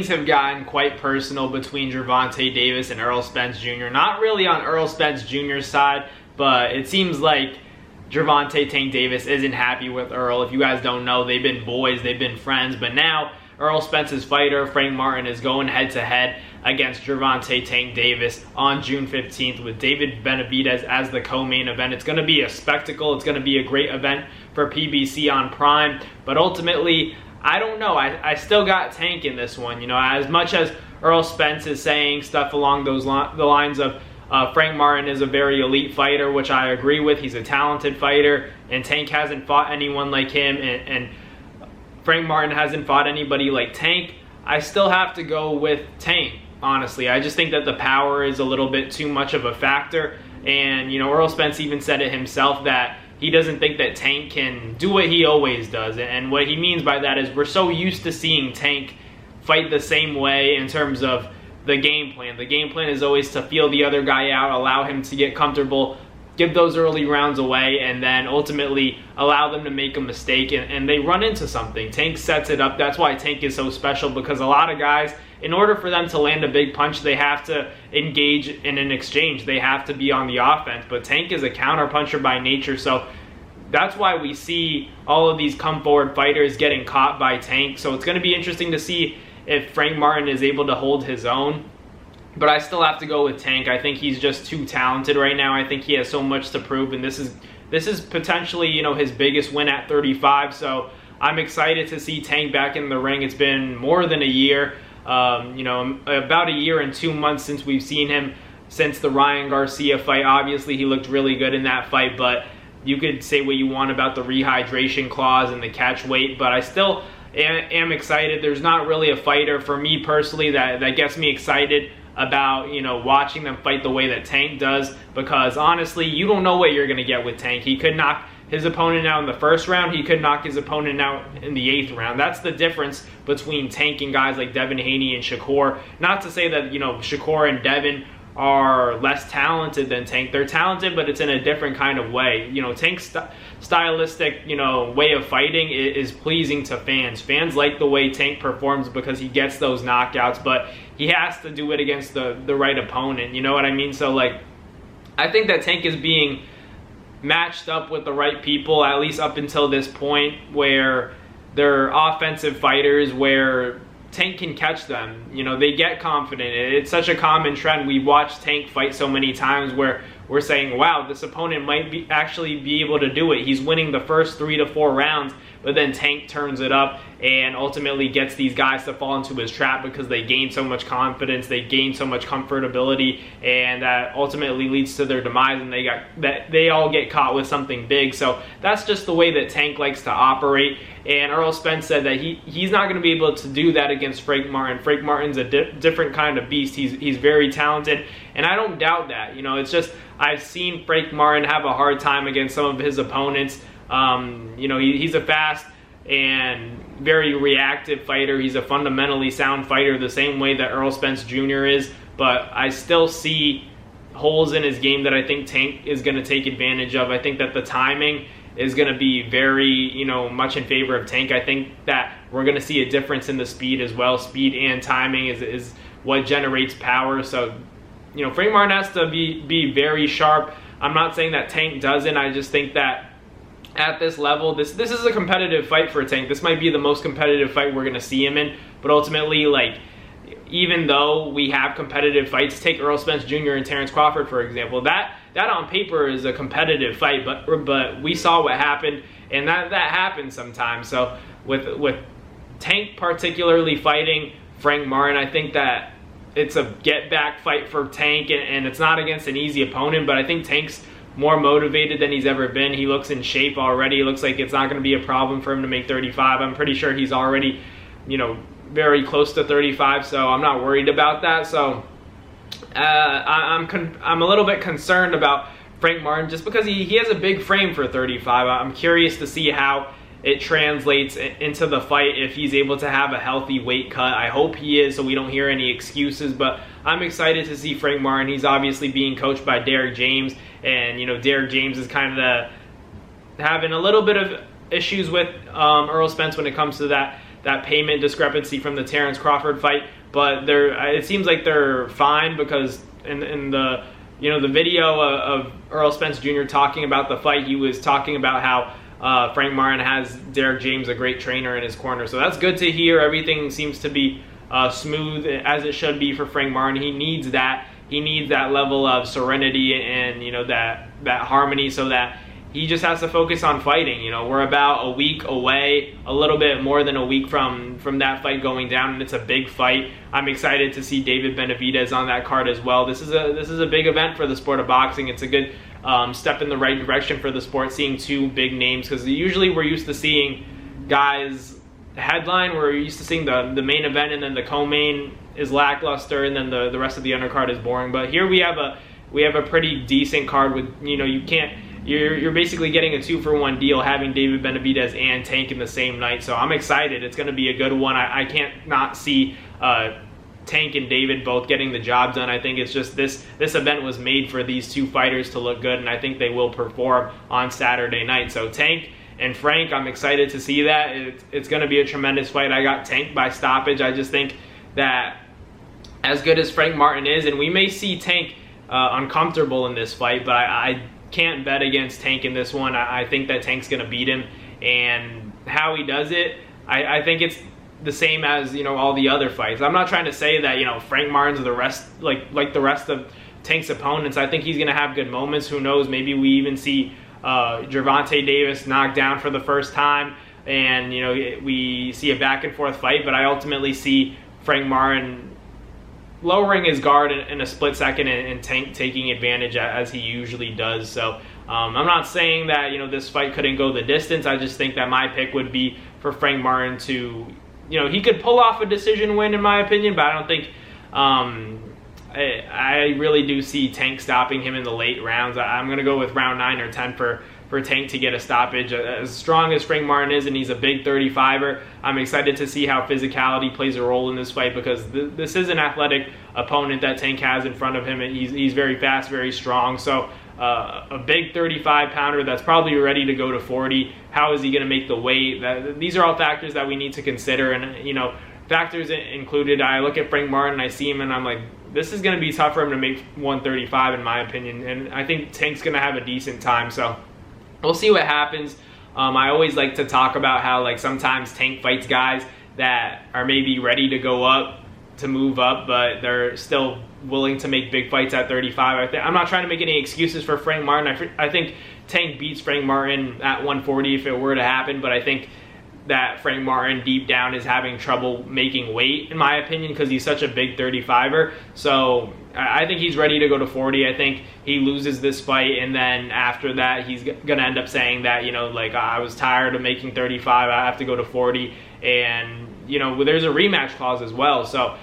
things have gotten quite personal between Gervonta Davis and Errol Spence Jr. Not really on Errol Spence Jr.'s side, but it seems like Gervonta Tank Davis isn't happy with Errol. If you guys don't know, they've been boys, they've been friends, but now Errol Spence's fighter, Frank Martin, is going head-to-head against Gervonta Tank Davis on June 15th with David Benavidez as the co-main event. It's going to be a spectacle. It's going to be a great event for PBC on Prime, but ultimately, I don't know. I still got Tank in this one. You know, as much as Errol Spence is saying stuff along the lines of Frank Martin is a very elite fighter, which I agree with. He's a talented fighter, and Tank hasn't fought anyone like him, and Frank Martin hasn't fought anybody like Tank. I still have to go with Tank, honestly. I just think that the power is a little bit too much of a factor, and, you know, Errol Spence even said it himself that he doesn't think that Tank can do what he always does, and what he means by that is we're so used to seeing Tank fight the same way in terms of the game plan. The game plan is always to feel the other guy out, allow him to get comfortable, give those early rounds away, and then ultimately allow them to make a mistake, and they run into something. Tank sets it up. That's why Tank is so special, because a lot of guys, in order for them to land a big punch, they have to engage in an exchange. They have to be on the offense, but Tank is a counterpuncher by nature, so that's why we see all of these come forward fighters getting caught by Tank. So it's going to be interesting to see if Frank Martin is able to hold his own. But I still have to go with Tank. I think he's just too talented right now. I think he has so much to prove, and this is potentially, you know, his biggest win at 35. So I'm excited to see Tank back in the ring. It's been more than a year, you know, about a year and 2 months since we've seen him since the Ryan Garcia fight. Obviously, he looked really good in that fight, but you could say what you want about the rehydration clause and the catch weight, but I still am excited. There's not really a fighter for me personally that gets me excited about, you know, watching them fight the way that Tank does, because honestly, you don't know what you're going to get with Tank. He could knock his opponent out in the first round. He could knock his opponent out in the 8th round. That's the difference between Tank and guys like Devin Haney and Shakur. Not to say that, you know, Shakur and Devin are less talented than Tank. They're talented, but it's in a different kind of way. You know, Tank's stylistic, you know, way of fighting is pleasing to fans. Fans like the way Tank performs because he gets those knockouts, but he has to do it against the right opponent. You know what I mean? So, like, I think that Tank is being matched up with the right people, at least up until this point, where they're offensive fighters, where Tank can catch them. You know, they get confident. It's such a common trend. We've watched Tank fight so many times where we're saying, wow, this opponent might actually be able to do it. He's winning the first 3 to 4 rounds, but then Tank turns it up and ultimately gets these guys to fall into his trap because they gain so much confidence, they gain so much comfortability, and that ultimately leads to their demise, and they all get caught with something big. So that's just the way that Tank likes to operate. And Errol Spence said that he's not going to be able to do that against Frank Martin. Frank Martin's a different kind of beast. He's very talented, and I don't doubt that. You know, it's just I've seen Frank Martin have a hard time against some of his opponents. You know, he's a fast and very reactive fighter. He's a fundamentally sound fighter the same way that Errol Spence Jr. is, but I still see holes in his game that I think Tank is going to take advantage of. I think that the timing is going to be very, you know, much in favor of Tank. I think that we're going to see a difference in the speed as well. Speed and timing is what generates power. So, you know, Frank Martin has to be very sharp. I'm not saying that Tank doesn't. I just think that at this level, this is a competitive fight for Tank. This might be the most competitive fight we're going to see him in. But ultimately, like, even though we have competitive fights, take Errol Spence Jr. and Terrence Crawford, for example. That on paper is a competitive fight, but we saw what happened, and that happens sometimes. So with Tank particularly fighting Frank Martin, I think that it's a get-back fight for Tank, and it's not against an easy opponent, but I think Tank's more motivated than he's ever been. He looks in shape already. It looks like it's not going to be a problem for him to make 35. I'm pretty sure he's already, you know, very close to 35, so I'm not worried about that. So I'm a little bit concerned about Frank Martin just because he has a big frame for 35. I'm curious to see how it translates into the fight if he's able to have a healthy weight cut. I hope he is, so we don't hear any excuses, but I'm excited to see Frank Martin. He's obviously being coached by Derek James, and, you know, Derek James is kind of having a little bit of issues with Errol Spence when it comes to that that payment discrepancy from the Terrence Crawford fight, but it seems like they're fine, because in the the video of Errol Spence Jr. talking about the fight, he was talking about how Frank Martin has Derek James, a great trainer, in his corner. So that's good to hear. Everything seems to be smooth, as it should be for Frank Martin. He needs that. He needs that level of serenity and that harmony, so that he just has to focus on fighting. We're about a week away, a little bit more than a week from that fight going down, and it's a big fight. I'm excited to see David Benavidez on that card as well. This is a big event for the sport of boxing. It's a good step in the right direction for the sport, seeing two big names, because usually we're used to seeing guys headline. We're used to seeing the main event, and then the co-main is lackluster, and then the rest of the undercard is boring. But here we have a pretty decent card with you're basically getting a 2-for-1 deal, having David Benavidez and Tank in the same night. So I'm excited. It's going to be a good one. I can't not see Tank and David both getting the job done. I think it's just this event was made for these two fighters to look good, and I think they will perform on Saturday night. So Tank and Frank, I'm excited to see that. It's going to be a tremendous fight. I got Tank by stoppage. I just think that as good as Frank Martin is, and we may see Tank uncomfortable in this fight, but I can't bet against Tank in this one. I think that Tank's going to beat him, and how he does it, I think it's the same as all the other fights. I'm not trying to say that Frank Martin's the rest like the rest of Tank's opponents. I think he's going to have good moments. Who knows? Maybe we even see Gervonta Davis knocked down for the first time, and we see a back and forth fight. But I ultimately see Frank Martin lowering his guard in a split second and Tank taking advantage as he usually does. So I'm not saying that this fight couldn't go the distance. I just think that my pick would be for Frank Martin to, he could pull off a decision win in my opinion, but I don't think I really do see Tank stopping him in the late rounds. I'm going to go with round 9 or 10 for Tank to get a stoppage. As strong as Frank Martin is, and he's a big 35er, I'm excited to see how physicality plays a role in this fight, because this is an athletic opponent that Tank has in front of him, and he's very fast, very strong. So a big 35-pounder that's probably ready to go to 40. How is he going to make the weight? These are all factors that we need to consider, and factors included. I look at Frank Martin, I see him, and I'm like, this is going to be tough for him to make 135 in my opinion, and I think Tank's going to have a decent time. So we'll see what happens. I always like to talk about how sometimes Tank fights guys that are maybe ready to go up, to move up, but they're still willing to make big fights at 35. I'm not trying to make any excuses for Frank Martin. I think Tank beats Frank Martin at 140 if it were to happen, but I think that Frank Martin deep down is having trouble making weight, in my opinion, because he's such a big 35er. So I think he's ready to go to 40. I think he loses this fight, and then after that, he's going to end up saying that, I was tired of making 35, I have to go to 40. And, there's a rematch clause as well. So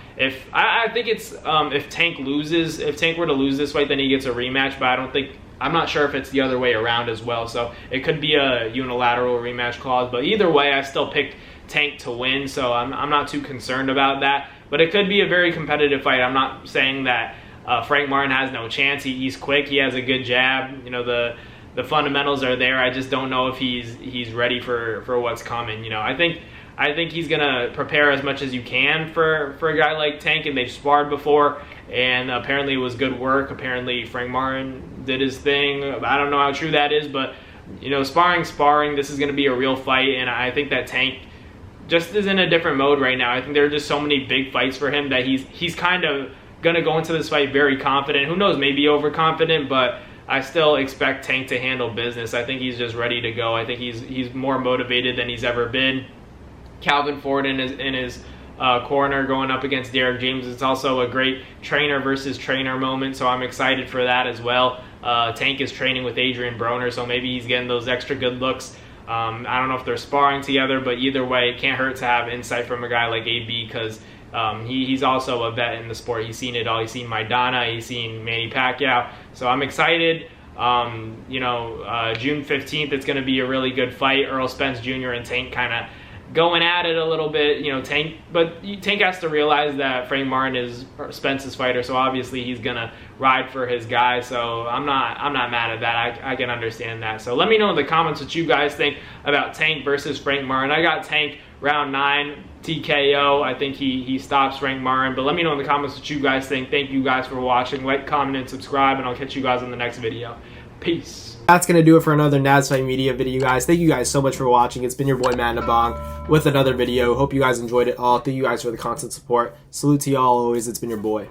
I think it's, if Tank were to lose this fight, then he gets a rematch, but I'm not sure if it's the other way around as well. So it could be a unilateral rematch clause, but either way, I still picked Tank to win, so I'm not too concerned about that. But it could be a very competitive fight. I'm not saying that Frank Martin has no chance. He's quick. He has a good jab. The fundamentals are there. I just don't know if he's ready for what's coming. I think he's gonna prepare as much as you can for a guy like Tank, and they've sparred before, and apparently it was good work. Apparently Frank Martin did his thing. I don't know how true that is, but sparring. This is gonna be a real fight, and I think that Tank just is in a different mode right now. I think there are just so many big fights for him that he's kind of gonna go into this fight very confident. Who knows, maybe overconfident, but I still expect Tank to handle business. I think he's just ready to go. I think he's more motivated than he's ever been. Calvin Ford in his corner going up against Derek James. It's also a great trainer versus trainer moment, so I'm excited for that as well. Tank is training with Adrian Broner, so maybe he's getting those extra good looks. I don't know if they're sparring together, but either way, it can't hurt to have insight from a guy like AB, because he's also a vet in the sport. He's seen it all. He's seen Maidana. He's seen Manny Pacquiao. So I'm excited. June 15th, it's going to be a really good fight. Errol Spence Jr. and Tank kind of going at it a little bit, you know, Tank has to realize that Frank Martin is Spence's fighter, so obviously he's gonna ride for his guy. So I'm not mad at that. I can understand that. So let me know in the comments what you guys think about Tank versus Frank Martin. I got Tank round 9 TKO. I think he stops Frank Martin, but let me know in the comments what you guys think. Thank you guys for watching. Like, comment, and subscribe, and I'll catch you guys in the next video. Peace. That's going to do it for another NASFight Media video, guys. Thank you guys so much for watching. It's been your boy, Matt Nabong, with another video. Hope you guys enjoyed it all. Thank you guys for the constant support. Salute to y'all always. It's been your boy.